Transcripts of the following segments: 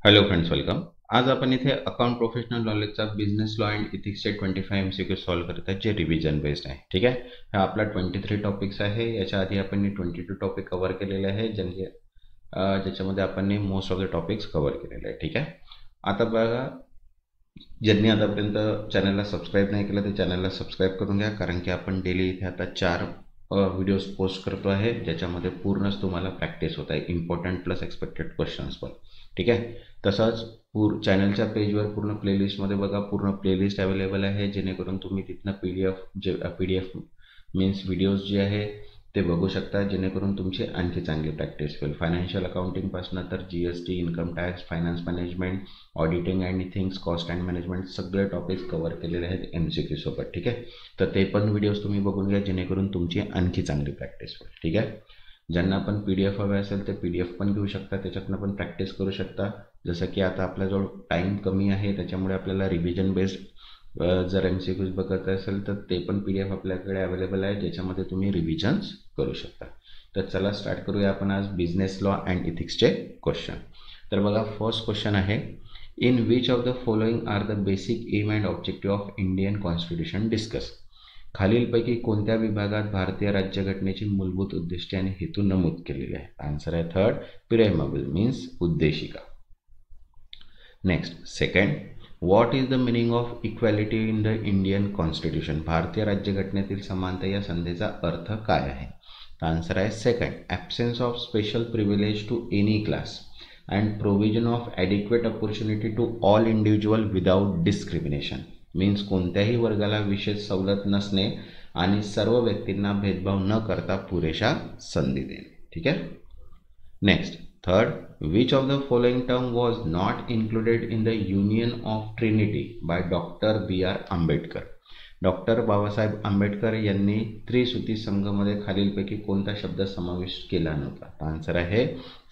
Hello friends, welcome. आज आपण इथे अकाउंट प्रोफेशनल नॉलेजचा बिझनेस लॉ अँड इथिक्सचे 25 MCQ सॉल्व्ह करत आहेत, जे रिव्हिजन बेस्ड आहे. ठीक आहे. हा आपला 23 टॉपिक्स आहे. याच्या आधी आपण 22 टॉपिक कव्हर केलेले आहे, ज्याच्यामध्ये आपण most of the topics cover केलेले आहे. ठीक आहे. आता बघा, ज्यांनी आतापर्यंत चॅनलला सबस्क्राईब नाही केलं ते चॅनलला सबस्क्राईब करून घ्या, कारण की आपण डेली इथे आता 4 व्हिडिओज पोस्ट करतो आहे, ज्याच्यामध्ये पूर्णच तुम्हाला प्रॅक्टिस होत आहे, इम्पॉर्टंट प्लस एक्सपेक्टेड क्वेश्चन्स पण. ठीक आहे. तसंच चॅनलच्या पेजवर पूर्ण प्लेलिस्टमध्ये बघा, पूर्ण प्लेलिस्ट अवेलेबल आहे, जेणेकरून तुम्ही तिथनं P D F means videos जे आहे ते बघू शकता, जेणेकरून तुमची आणखी चांगली प्रॅक्टिस होईल. फायनान्शियल अकाउंटिंगपासून तर GST, income tax, finance management, auditing and things, cost and management सगळे टॉपिक्स कव्हर केलेले आहेत MCQ सोबत. ठीक आहे. तर ते पण व्हिडिओज तुम्ही बघून घ्या, जेणेकरून तुमची आणखी चांगली प्रॅक्टिस होईल. ठीक आहे. ज्यांना पण PDF हवे असेल ते PDF पण घेऊ शकता, त्याच्यातनं पण प्रॅक्टिस करू शकता. जसं की आता आपल्याजवळ टाईम कमी आहे, त्याच्यामुळे आपल्याला रिव्हिजन बेस्ड जर MCQs बघत असेल तर ते पण PDF आपल्याकडे अवेलेबल आहे, ज्याच्यामध्ये तुम्ही रिव्हिजन्स करू शकता. तर चला स्टार्ट करूया आपण आज बिझनेस लॉ अँड इथिक्सचे क्वेश्चन. तर बघा, फर्स्ट क्वेश्चन आहे, in which of the following are the basic aim and objective of Indian constitution discuss. खालीलपैकी कोणत्या विभागात भारतीय राज्यघटनेची मूलभूत उद्दिष्टे आणि हेतू नमूद केलेले आहेत? आन्सर आहे थर्ड, प्रिएम्बल मीन्स उद्देशिका. Next, second, what is the meaning of equality in the Indian constitution. भारतीय राज्यघटनेतील समानता या संधीचा अर्थ काय आहे? आन्सर आहे second, absence of special privilege to any class and provision of adequate opportunity to all individual without discrimination. Means कोणत्याही वर्गाला विशेष सवलत नसणे आणि सर्व व्यक्तींना भेदभाव न करता पुरेशा संधी देणे. ठीक आहे. Next, third, which of the following term was not included in the Union of Trinity by Dr. B.R. Ambedkar. Doctor Babasaheb Ambedkar यांनी त्रिसूत्री संघामध्ये खालीलपैकी कोणता शब्द समाविष्ट केला नव्हता? आन्सर आहे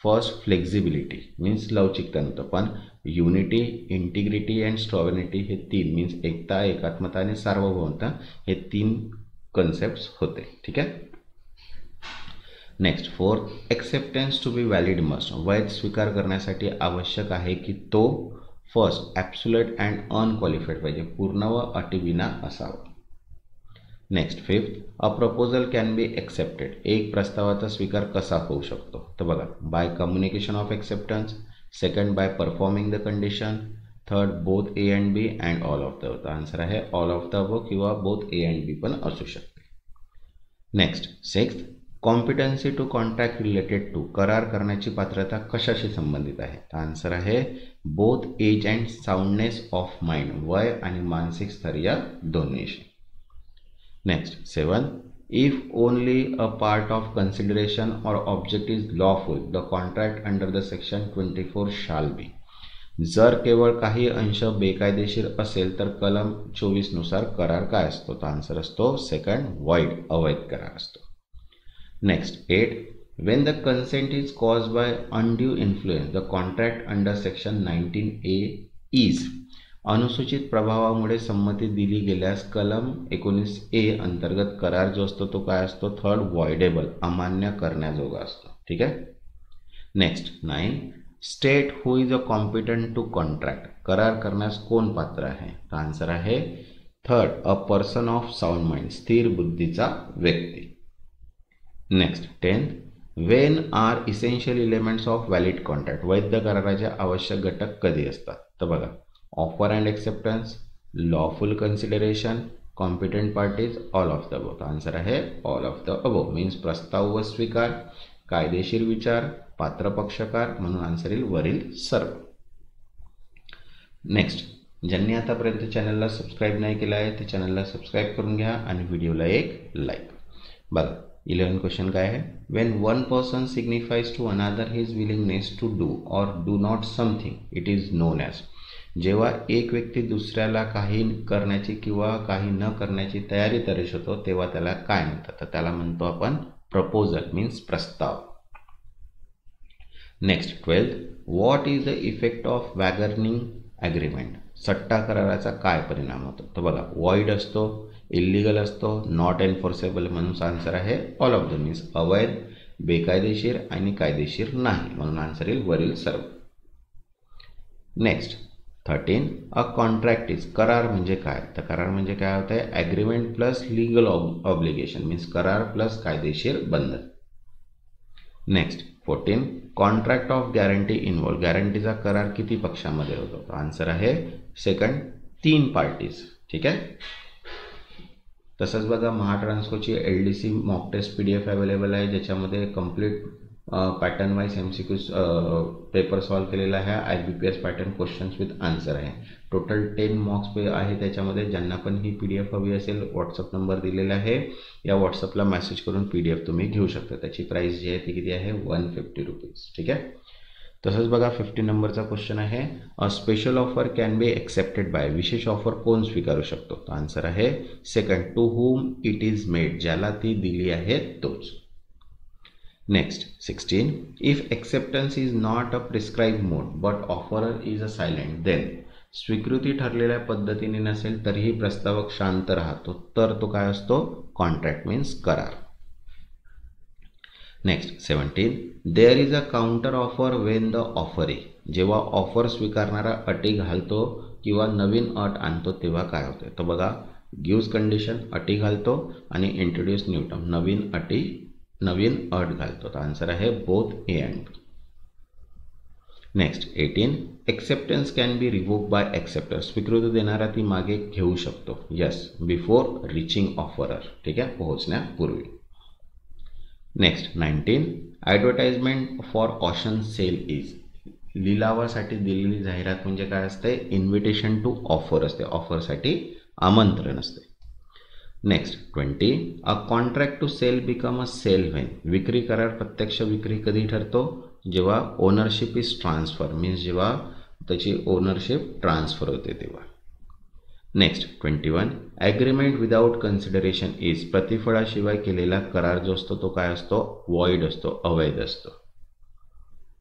फर्स्ट, फ्लेक्झिबिलिटी मीन्स लवचिकता नव्हतं, पण युनिटी, इंटिग्रिटी अँड सॉव्हरेनिटी हे तीन मीन्स एकता, एकात्मता आणि सार्वभौमता हे तीन कन्सेप्ट होते. ठीक आहे. Next, fourth, acceptance to be valid must. वैध स्वीकार करण्यासाठी आवश्यक आहे की तो फर्स्ट ॲब्सोल्यूट अँड अनक्वालिफाईड पाहिजे, पूर्ण व अटीविना असावा. Next, fifth, a proposal can be accepted. एक प्रस्तावाचा स्वीकार कसा होऊ शकतो? तर बघा, by communication of acceptance, second by performing the condition, third both A and B and all of the above. Answer आहे ऑल ऑफ द अबव किंवा बोथ A and B पण असू शकते. Next, sixth, competency to contract related to. करार करण्याची पात्रता कशाशी संबंधित आहे? आन्सर आहे both age and साऊंडनेस of mind, वय आणि मानसिक स्थैर्य दोन्हीशी. Next, seven, if only a part of consideration or object is lawful the contract under the section 24 shall बी. जर केवळ काही अंश बेकायदेशीर असेल तर कलम 24 नुसार करार काय असतो? तर आन्सर असतो सेकंड, व्हॉइड, अवैध करार असतो. Next, 8, when the consent is caused by undue influence the contract under section 19A is. अनुसूचित प्रभावामुळे संमती दिली गेल्यास कलम 19A अंतर्गत करार जो असतो तो काय असतो? थर्ड, व्हॉइडेबल, अमान्य करण्याजोगा असतो. ठीक आहे. Next, 9, state who is a competent to contract. करार करण्यास कोण पात्र आहे? तर आन्सर आहे third, a person of sound mind, स्थिर बुद्धीचा व्यक्ती. Next, 10, when are essential elements of valid contract. वैध कराराचे आवश्यक घटक कधी असतात? तर बघा, offer and acceptance, lawful consideration, competent parties, all of the above. Answer आहे all of the above means प्रस्ताव व स्वीकार, कायदेशीर विचार, पात्र पक्षकार, म्हणून आन्सर येईल वरील सर्व. नेक्स्ट, ज्यांनी आतापर्यंत चॅनलला सबस्क्राईब नाही केलं आहे ते चॅनलला सबस्क्राईब करून घ्या आणि व्हिडिओला एक लाईक. बघा, 11 क्वेश्चन काय आहे? When one person signifies to another his willingness to do or do not something it is known as. जेव्हा एक व्यक्ती दुसऱ्याला काही करण्याची किंवा काही न करण्याची तयारी दर्शवतो तेव्हा त्याला काय म्हणतात? तर त्याला म्हणतो आपण प्रपोजल मीन्स प्रस्ताव. Next, 12, what is the effect of wagering agreement. सट्टा कराराचा काय परिणाम होतो? तर बघा, व्हॉइड असतो, इल्लिगल असतो, नॉट एन्फोर्सेबल, म्हणून आन्सर आहे ऑल ऑफ द मीन्स अवैध, बेकायदेशीर आणि कायदेशीर नाही, म्हणून आन्सर येईल वरील सर्व. नेक्स्ट 13 अ कॉन्ट्रॅक्ट इज, करार म्हणजे काय, तर करार म्हणजे काय होतं आहे, agreement plus legal obligation means करार प्लस कायदेशीर बंधन. Next 14 contract of guarantee involve, गॅरंटीचा करार किती पक्षांमध्ये होतो, तर आन्सर आहे सेकंड, 3 पार्टीज. ठीक आहे. तसंच बघा महाट्रान्सकोची LDC mock test PDF available आहे, ज्याच्यामध्ये complete pattern wise MCQ paper solve केलेला आहे. IBPS pattern questions with answer आहे. टोटल 10 मॉक्स आहे त्याच्यामध्ये. ज्यांना पण ही PDF हवी असेल व्हॉट्सअप नंबर दिलेला आहे, या व्हॉट्सअपला मेसेज करून PDF तुम्ही घेऊ शकता. त्याची प्राईस जी आहे ती किती आहे, 150 रुपीज. ठीक आहे. तसंच बघा 15 नंबरचा क्वेश्चन आहे, a special offer can be accepted by, विशेष ऑफर कोण स्वीकारू शकतो, तर आन्सर आहे second, to whom it is made, ज्याला ती दिली आहे तोच. Next 16 if acceptance is not a prescribe mode but offerer is a silent then, स्वीकृती ठरलेल्या पद्धतीने नसेल तरीही प्रस्तावक शांत राहतो तर तो काय असतो, कॉन्ट्रॅक्ट मीन्स करार. Next 17 there is a counter offer when the offeree, जेव्हा ऑफर स्वीकारणारा अटी घालतो किंवा नवीन अट आणतो तेव्हा काय होते, तर बघा गिव्स कंडिशन अटी घालतो आणि इंट्रोड्यूस न्यू टर्म नवीन अट घालतो, तर आन्सर आहे both A and B. Next 18 acceptance can be revoke by acceptor, स्वीकृती देणारा ती मागे घेऊ शकतो, यस बिफोर रिचिंग ऑफरर. ठीक आहे, पोहोचण्यापूर्वी. Next 19 advertisement for auction sale is, लिलावासाठी दिलेली जाहिरात म्हणजे काय असते, इन्व्हिटेशन टू ऑफर असते, ऑफरसाठी आमंत्रण असते. Next 20 a contract to sell become a sale when, विक्री करार प्रत्यक्ष विक्री कधी ठरतो, जेव्हा ओनरशिप इज ट्रान्सफर मीन्स जेव्हा त्याची ओनरशिप ट्रान्सफर होते तेव्हा. Next 21 agreement without consideration is, प्रतिफळाशिवाय केलेला करार जो असतो तो काय असतो, वॉइड असतो, अवैध असतो.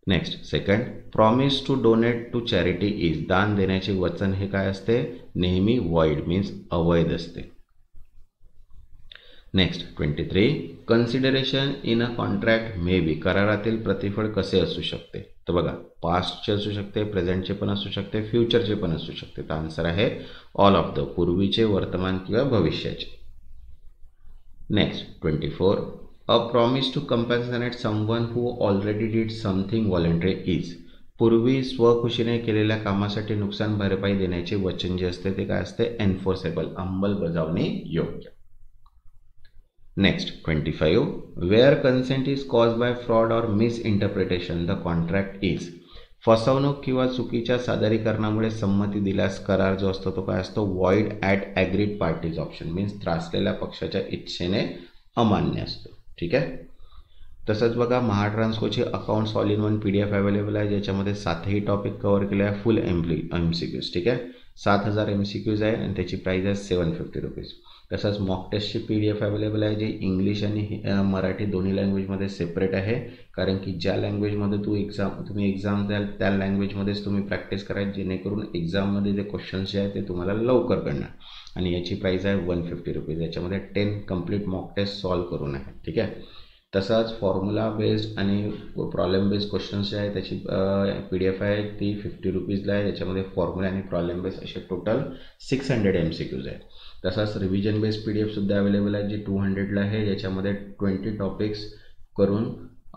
Next second promise to donate to charity is, दान देण्याचे वचन हे काय असते, नेहमी वॉइड मीन्स अवैध असते. Next 23 consideration in a contract may be, करारातील प्रतिफळ कसे असू शकते, तर बघा पास्टचे असू शकते, प्रेझेंटचे पण असू शकते, फ्युचरचे पण असू शकते, तर आन्सर आहे ऑल ऑफ द, पूर्वीचे, वर्तमान किंवा भविष्याचे. Next 24 a promise to compensate someone who already did something voluntary is, पूर्वी स्वखुशीने केलेल्या कामासाठी नुकसान भरपाई देण्याचे वचन जे असते ते काय असते, एन्फोर्सेबल, अंमलबजावणी योग्य. Next 25 where consent is cause by fraud or misinterpretation the contract is, फसवणूक किंवा चुकीच्या सादरीकरणामुळे संमती दिल्यास करार जो असतो तो काय असतो, void at aggrieved parties option means त्रासलेल्या पक्षाच्या इच्छेने अमान्य असतो. ठीक आहे. तसंच बघा महाट्रान्सकोची accounts all in one PDF available आहे, ज्याच्यामध्ये 7ही टॉपिक कव्हर केले आहे, फुल MCQs. ठीक आहे, 7000 MCQs आहे आणि त्याची प्राईस आहे 750 रुपीज. तसंच मॉक टेस्टची PDF अवेलेबल आहे, जी इंग्लिश आणि मराठी दोन्ही लँग्वेजमध्ये सेपरेट आहे, कारण की ज्या लँग्वेजमध्ये तुम्ही एक्झाम द्याल त्या लँग्वेजमध्येच तुम्ही प्रॅक्टिस करायची, जेणेकरून एक्झाममध्ये जे क्वेश्चन्स जे आहेत ते तुम्हाला लवकर कळणार. आणि याची प्राईस आहे 150 रुपीज. याच्यामध्ये 10 कम्प्लीट मॉक टेस्ट सॉल्व करून आहे. ठीक आहे. तसंच फॉर्म्युला बेस्ड आणि प्रॉब्लेम बेस्ड क्वेश्चन्स जे आहे त्याची PDF आहे ती 50 रुपीजला आहे. याच्यामध्ये फॉर्म्युला आणि प्रॉब्लेम बेस्ड असे टोटल 600 MCQs आहे. तसंच रिव्हिजन बेस्ड PDF सुद्धा अवेलेबल आहे, जी 200ला आहे. याच्यामध्ये 20 टॉपिक्स करून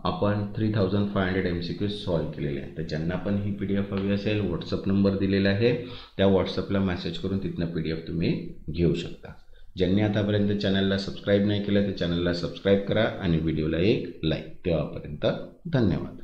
आपण 3500 MCQs सॉल्व केलेले आहेत. तर ज्यांना पण ही PDF हवी असेल, व्हॉट्सअप नंबर दिलेला आहे, त्या व्हॉट्सअपला मेसेज करून तिथनं PDF तुम्ही घेऊ शकता. ज्यांनी आतापर्यंत चॅनलला सबस्क्राईब नाही केलं तर चॅनलला सबस्क्राईब करा आणि व्हिडिओला एक लाईक. तेव्हापर्यंत धन्यवाद.